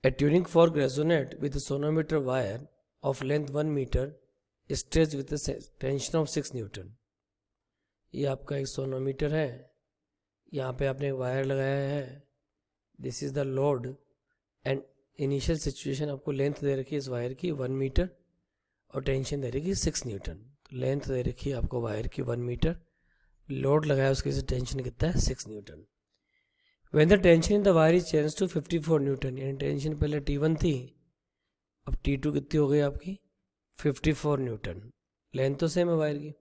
A tuning fork resonate with a sonometer wire of length 1 meter stretched with a tension of 6 Newton. ये आपका एक sonometer है, यहाँ पे आपने वायर लगाया है, this is the load and initial situation आपको लेंथ दे रखी है इस वायर की 1 मीटर और टेंशन दे रखी है 6 न्यूटन। तो लेंथ दे रखी है आपको वायर की 1 मीटर, लोड लगाया उसकी से टेंशन कितना है 6 Newton. When the tension in the wire is changed to 54 Newton, यानी टेंशन पहले T1 थी, अब T2 कितनी हो गई आपकी 54 न्यूटन। लेंथ तो सेम है वायर की।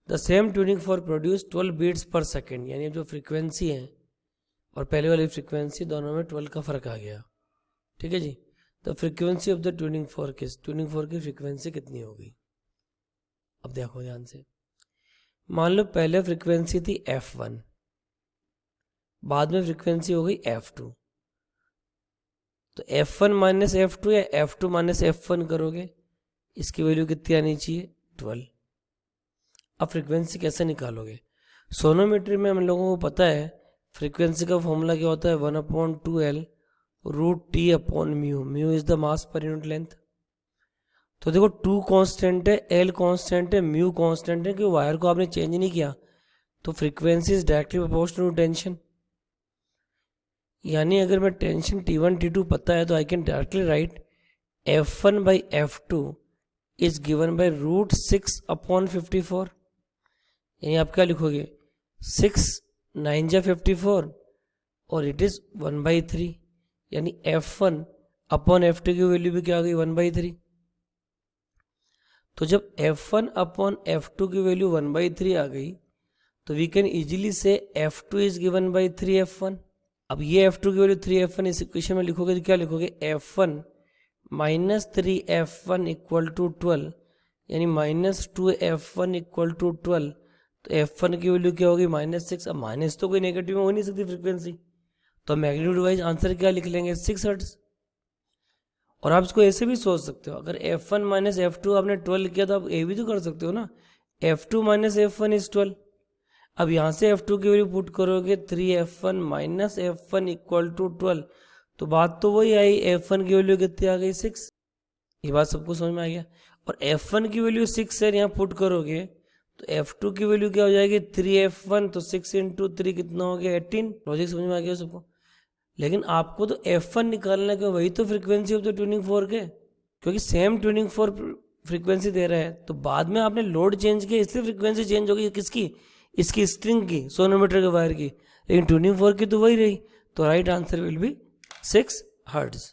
The same tuning for produce 12 beats per second, यानी जो फ्रीक्वेंसी है और पहले वाली फ्रीक्वेंसी दोनों में 12 का फर्क आ गया। ठीक है जी। The frequency of the tuning fork की फ्रीक्वेंसी कितनी होगी? अब देखो ध्यान से, मान लो पहले फ्रीक्वेंसी थी F1, बाद में फ्रीक्वेंसी हो गई F2, तो F1 माइनस F2 या F2 माइनस F1 करोगे, इसकी वैल्यू कितनी आनी चाहिए 12। अब फ्रीक्वेंसी कैसे निकालोगे? सोनोमेट्री में हम लोगों को पता है फ्रीक्वेंसी का फॉर्मूला क्या होता है 1/2L √T upon mu. Mu is the mass per unit length. तो देखो 2 कांस्टेंट है, L कांस्टेंट है, म्यू कांस्टेंट है, कि वायर को आपने चेंज नहीं किया, तो frequency is directly proportional to tension. यानी अगर मैं टेंशन T1 T2 पता है तो I can directly write F1 by F2 is given by √6 upon 54। यानी आप क्या लिखोगे 6 9 जा 54 और इट इज 1/3, यानी F1 अपॉन F2 की वैल्यू भी क्या आ गई 1/3। तो जब F1 अपॉन F2 की वैल्यू 1/3 आ गई तो वी कैन इजीली से F2 is given by 3F1। अब ये F2 की वैल्यू 3F1 इस इक्वेशन में लिखोगे तो क्या लिखोगे F1 minus 3F1 equal to 12, यानी माइनस 2F1 इक्वल टू 12। तो F1 की वैल्यू क्या होगी -6। अब माइनस तो कोई नेगेटिव में हो नहीं सकती फ्रीक्वेंसी, तो मैग्नीट्यूड वाइज आंसर क्या लिख लेंगे 6 हर्ट्ज। और आप इसको ऐसे भी सोच सकते हो, अगर F1 माइनस F2 आपने 12 किया तो आप ये भी तो कर सकते हो ना, F2 माइनस F1 इज 12। अब यहाँ से F2 की वैल्यू पुट करोगे 3F1 minus F1 equal to 12, तो बात तो वही आई, F1 की वैल्यू कितनी आ गई 6। ये बात सबको समझ में आ गया। और F1 की वैल्यू 6 है, यहाँ पुट करोगे तो F2 की वैल्यू क्या हो जाएगी 3F1, तो 6 × 3 कितना हो गया 18। लॉजिक समझ में आ गया सबको? लेकिन आपको तो F1 निकालना है, वही तो frequency of the tuning fork है, क्योंकि सेम ट्यूनिंग फोर्क फ्रीक्वेंसी दे रहा है। तो बाद में आपने लोड चेंज किया इसलिए फ्रीक्वेंसी चेंज होगी, किसकी? इसकी स्ट्रिंग की, सोनोमीटर के वायर की, लेकिन ट्यूनिंग फोर्क की तो वही रही। तो right answer will be 6 hertz.